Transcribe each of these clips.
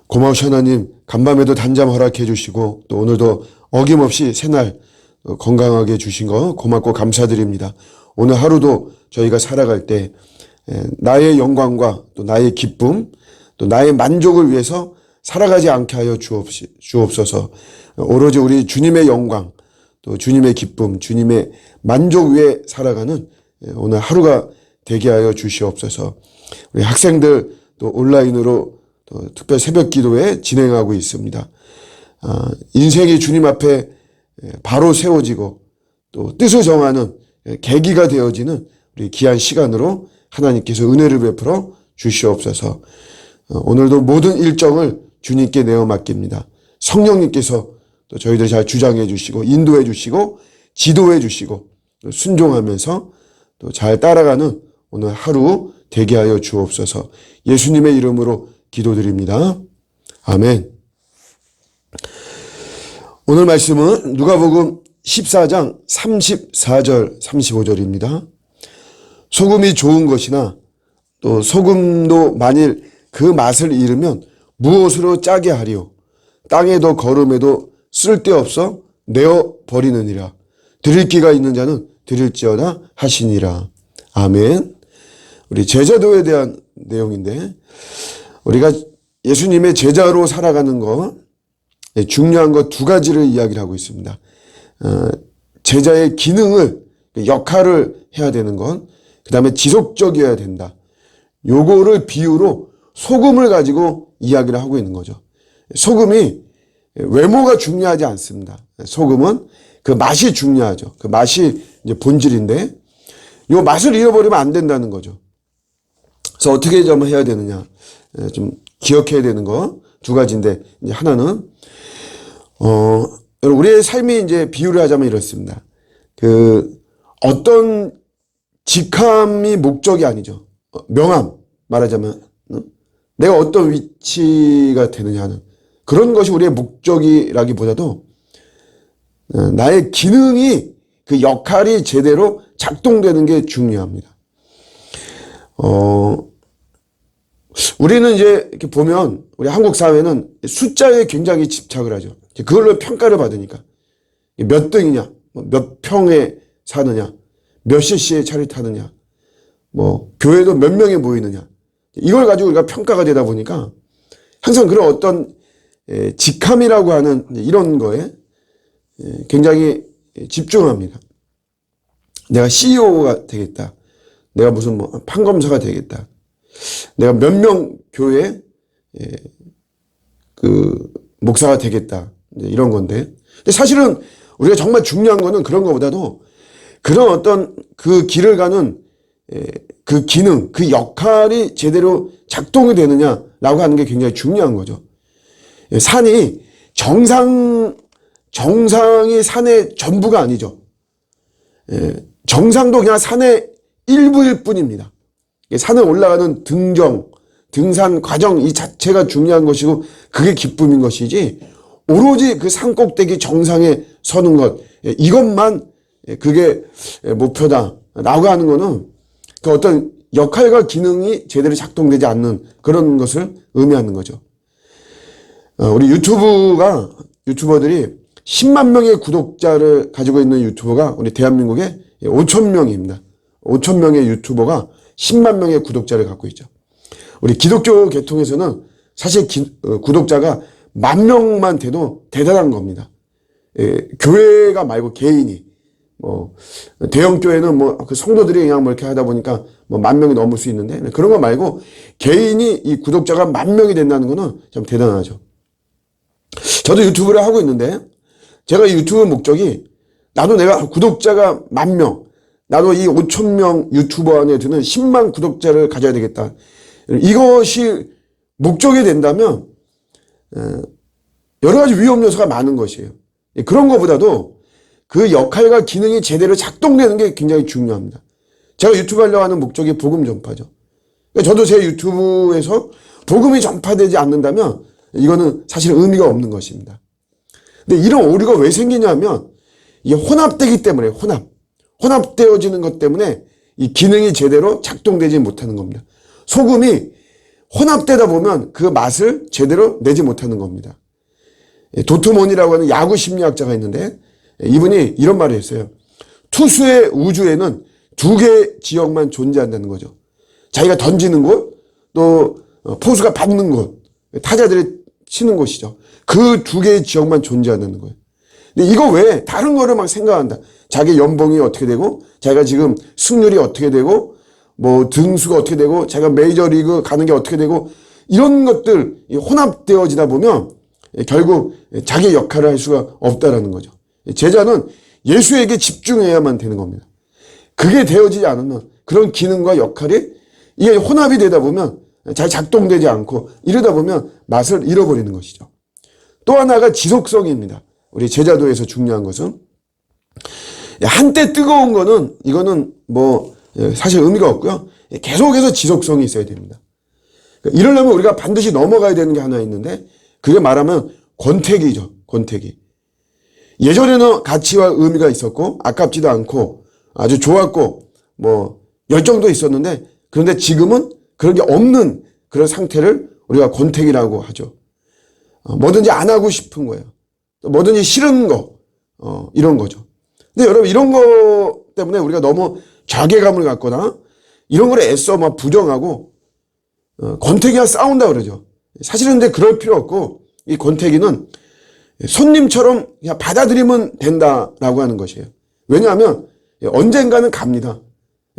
고마우신 하나님, 간밤에도 단잠 허락해 주시고 또 오늘도 어김없이 새날 건강하게 주신 거 고맙고 감사드립니다. 오늘 하루도 저희가 살아갈 때 나의 영광과 또 나의 기쁨 또 나의 만족을 위해서 살아가지 않게 하여 주옵소서. 오로지 우리 주님의 영광 또 주님의 기쁨 주님의 만족 위에 살아가는 오늘 하루가 되게 하여 주시옵소서. 우리 학생들 또 온라인으로 또 특별 새벽 기도회 진행하고 있습니다. 인생이 주님 앞에 바로 세워지고 또 뜻을 정하는 계기가 되어지는 우리 귀한 시간으로 하나님께서 은혜를 베풀어 주시옵소서. 오늘도 모든 일정을 주님께 내어 맡깁니다. 성령님께서 또 저희들 잘 주장해 주시고 인도해 주시고 지도해 주시고 순종하면서 또 잘 따라가는 오늘 하루 되게 하여 주옵소서. 예수님의 이름으로 기도드립니다. 아멘. 오늘 말씀은 누가복음 14장 34절 35절입니다. 소금이 좋은 것이나 또 소금도 만일 그 맛을 잃으면 무엇으로 짜게 하리요. 땅에도 거름에도 쓸데없어 내어 버리느니라. 드릴 기가 있는 자는 드릴지어다 하시니라. 아멘. 우리 제자도에 대한 내용인데 우리가 예수님의 제자로 살아가는 거 중요한 거 두 가지를 이야기를 하고 있습니다. 제자의 기능을 역할을 해야 되는 건 그 다음에 지속적이어야 된다. 요거를 비유로 소금을 가지고 이야기를 하고 있는 거죠. 소금이 외모가 중요하지 않습니다. 소금은 그 맛이 중요하죠. 그 맛이 이제 본질인데 요 맛을 잃어버리면 안 된다는 거죠. 그래서 어떻게 좀 해야 되느냐. 좀 기억해야 되는 거 두 가지인데 이제 하나는 우리의 삶이 이제 비유를 하자면 이렇습니다. 어떤 직함이 목적이 아니죠. 명함 말하자면 내가 어떤 위치가 되느냐 하는 그런 것이 우리의 목적이라기보다도 나의 기능이 그 역할이 제대로 작동되는 게 중요합니다. 우리는 이제 이렇게 보면 우리 한국 사회는 숫자에 굉장히 집착을 하죠. 그걸로 평가를 받으니까 몇 등이냐, 몇 평에 사느냐, 몇 cc의 차를 타느냐, 뭐 교회도 몇 명이 모이느냐 이걸 가지고 우리가 평가가 되다 보니까 항상 그런 어떤 직함이라고 하는 이런 거에 굉장히 집중합니다. 내가 CEO가 되겠다. 내가 무슨 뭐 판검사가 되겠다. 내가 몇 명 교회 그 목사가 되겠다. 이런 건데. 근데 사실은 우리가 정말 중요한 거는 그런 것보다도 그런 어떤 그 길을 가는 그 기능, 그 역할이 제대로 작동이 되느냐라고 하는 게 굉장히 중요한 거죠. 산이 정상이 산의 전부가 아니죠. 정상도 그냥 산의 일부일 뿐입니다. 산에 올라가는 등산 과정 이 자체가 중요한 것이고 그게 기쁨인 것이지 오로지 그 산 꼭대기 정상에 서는 것 이것만 그게 목표다라고 하는 거는 그 어떤 역할과 기능이 제대로 작동되지 않는 그런 것을 의미하는 거죠. 우리 유튜버들이 10만 명의 구독자를 가지고 있는 유튜버가 우리 대한민국에 5천 명입니다. 5천 명의 유튜버가 10만 명의 구독자를 갖고 있죠. 우리 기독교 계통에서는 사실 구독자가 10,000명만 돼도 대단한 겁니다. 교회가 말고 개인이 대형 교회는 그 성도들이 그냥 이렇게 하다 보니까 10,000명이 넘을 수 있는데 그런 거 말고 개인이 이 구독자가 10,000명이 된다는 거는 참 대단하죠. 저도 유튜브를 하고 있는데 제가 이 유튜브 목적이 나도 내가 구독자가 10,000명 나도 이 5,000명 유튜버 안에 드는 10만 구독자를 가져야 되겠다. 이것이 목적이 된다면 여러 가지 위험 요소가 많은 것이에요. 그런 것보다도 그 역할과 기능이 제대로 작동되는 게 굉장히 중요합니다. 제가 유튜브 하려고 하는 목적이 복음 전파죠. 저도 제 유튜브에서 복음이 전파되지 않는다면 이거는 사실 의미가 없는 것입니다. 근데 이런 오류가 왜 생기냐면 이게 혼합되기 때문에 혼합되어지는 것 때문에 이 기능이 제대로 작동되지 못하는 겁니다. 소금이 혼합되다 보면 그 맛을 제대로 내지 못하는 겁니다. 도트몬이라고 하는 야구 심리학자가 있는데 이분이 이런 말을 했어요. 투수의 우주에는 두 개의 지역만 존재한다는 거죠. 자기가 던지는 곳, 또 포수가 받는 곳, 타자들이 치는 곳이죠. 그 두 개의 지역만 존재한다는 거예요. 근데 이거 외에 다른 거를 막 생각한다. 자기 연봉이 어떻게 되고, 자기가 지금 승률이 어떻게 되고, 뭐 등수가 어떻게 되고, 자기가 메이저리그 가는 게 어떻게 되고, 이런 것들 혼합되어지다 보면 결국 자기 역할을 할 수가 없다라는 거죠. 제자는 예수에게 집중해야만 되는 겁니다. 그게 되어지지 않으면 그런 기능과 역할이 이게 혼합이 되다 보면 잘 작동되지 않고 이러다 보면 맛을 잃어버리는 것이죠. 또 하나가 지속성입니다. 우리 제자도에서 중요한 것은 한때 뜨거운 거는 이거는 뭐 사실 의미가 없고요. 계속해서 지속성이 있어야 됩니다. 이러려면 우리가 반드시 넘어가야 되는 게 하나 있는데 그게 말하면 권태기죠. 권태기. 예전에는 가치와 의미가 있었고 아깝지도 않고 아주 좋았고 뭐 열정도 있었는데 그런데 지금은 그런 게 없는 그런 상태를 우리가 권태기라고 하죠. 뭐든지 안 하고 싶은 거예요. 뭐든지 싫은 거 이런 거죠. 근데 여러분 이런 거 때문에 우리가 너무 자괴감을 갖거나 이런 걸 애써 막 부정하고 권태기와 싸운다 그러죠. 사실은 근데 그럴 필요 없고 이 권태기는 손님처럼 그냥 받아들이면 된다라고 하는 것이에요. 왜냐하면 언젠가는 갑니다.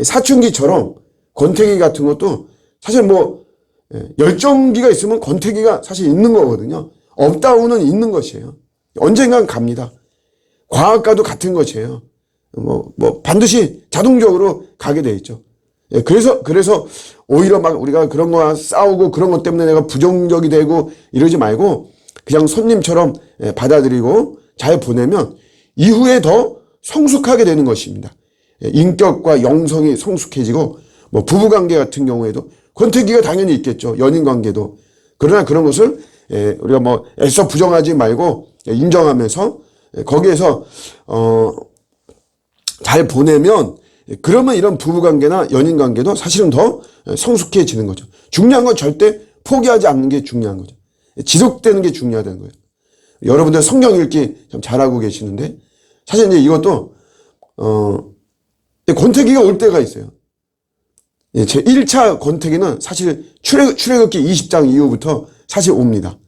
사춘기처럼 권태기 같은 것도 사실 뭐 열정기가 있으면 권태기가 사실 있는 거거든요. 업다운은 있는 것이에요. 언젠간 갑니다. 과학과도 같은 것이에요. 뭐 반드시 자동적으로 가게 돼 있죠. 그래서 오히려 막 우리가 그런 거와 싸우고 그런 것 때문에 내가 부정적이 되고 이러지 말고 그냥 손님처럼 받아들이고 잘 보내면 이후에 더 성숙하게 되는 것입니다. 인격과 영성이 성숙해지고 뭐 부부관계 같은 경우에도 권태기가 당연히 있겠죠. 연인관계도. 그러나 그런 것을 우리가 뭐 애써 부정하지 말고 인정하면서 거기에서 잘 보내면 그러면 이런 부부관계나 연인관계도 사실은 더 성숙해지는 거죠. 중요한 건 절대 포기하지 않는 게 중요한 거죠. 지속되는 게 중요하다는 거예요. 여러분들 성경 읽기 참 잘하고 계시는데 사실 이제 이것도 권태기가 올 때가 있어요. 제 1차 권태기는 사실 출애굽기 20장 이후부터 사실 옵니다.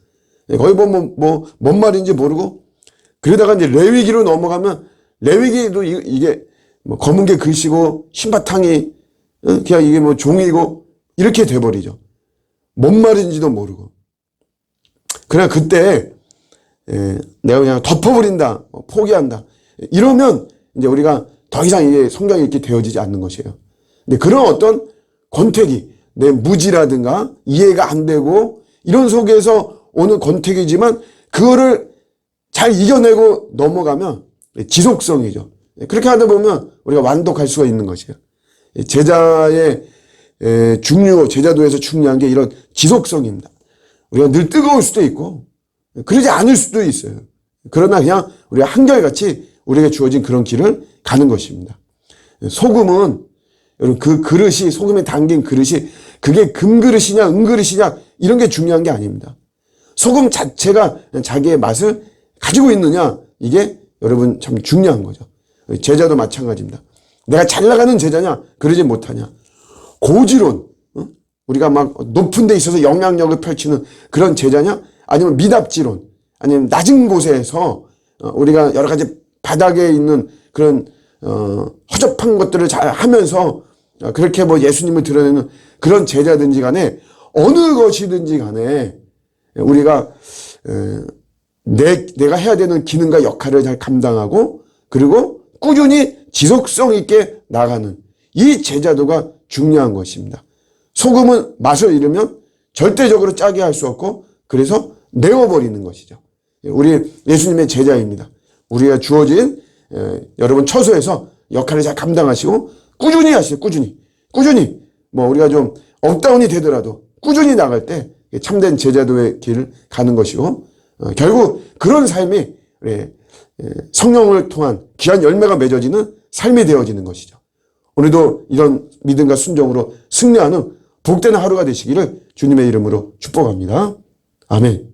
거의 뭔 말인지 모르고 그러다가 이제 레위기로 넘어가면 레위기도 이게 뭐 검은 게 글씨고 신바탕이 그냥 이게 뭐 종이고 이렇게 돼버리죠. 뭔 말인지도 모르고. 그러나 그때 내가 그냥 덮어버린다, 포기한다. 이러면 이제 우리가 더 이상 이게 성경 읽기 되어지지 않는 것이에요. 근데 그런 어떤 권태기, 내 무지라든가 이해가 안 되고 이런 속에서 오는 권태기지만 그거를 잘 이겨내고 넘어가면 지속성이죠. 그렇게 하다 보면 우리가 완독할 수가 있는 것이에요. 제자의 제자도에서 중요한 게 이런 지속성입니다. 우리가 늘 뜨거울 수도 있고 그러지 않을 수도 있어요. 그러나 그냥 우리가 한결같이 우리에게 주어진 그런 길을 가는 것입니다. 소금은 여러분 그 그릇이 소금에 담긴 그릇이 그게 금그릇이냐 은그릇이냐 이런 게 중요한 게 아닙니다. 소금 자체가 자기의 맛을 가지고 있느냐 이게 여러분 참 중요한 거죠. 제자도 마찬가지입니다. 내가 잘 나가는 제자냐 그러지 못하냐. 고지론 우리가 막 높은 데 있어서 영향력을 펼치는 그런 제자냐 아니면 미답지론 아니면 낮은 곳에서 우리가 여러 가지 바닥에 있는 그런 허접한 것들을 잘 하면서 그렇게 뭐 예수님을 드러내는 그런 제자든지 간에 어느 것이든지 간에 우리가 내가 해야 되는 기능과 역할을 잘 감당하고 그리고 꾸준히 지속성 있게 나가는 이 제자도가 중요한 것입니다. 소금은 맛을 잃으면 절대적으로 짜게 할 수 없고 그래서 내어버리는 것이죠. 우리 예수님의 제자입니다. 우리가 주어진 여러분 처소에서 역할을 잘 감당하시고 꾸준히 하시죠. 꾸준히 뭐 우리가 좀 업다운이 되더라도 꾸준히 나갈 때 참된 제자도의 길을 가는 것이고 결국 그런 삶이 성령을 통한 귀한 열매가 맺어지는 삶이 되어지는 것이죠. 오늘도 이런 믿음과 순종으로 승리하는 복되는 하루가 되시기를 주님의 이름으로 축복합니다. 아멘.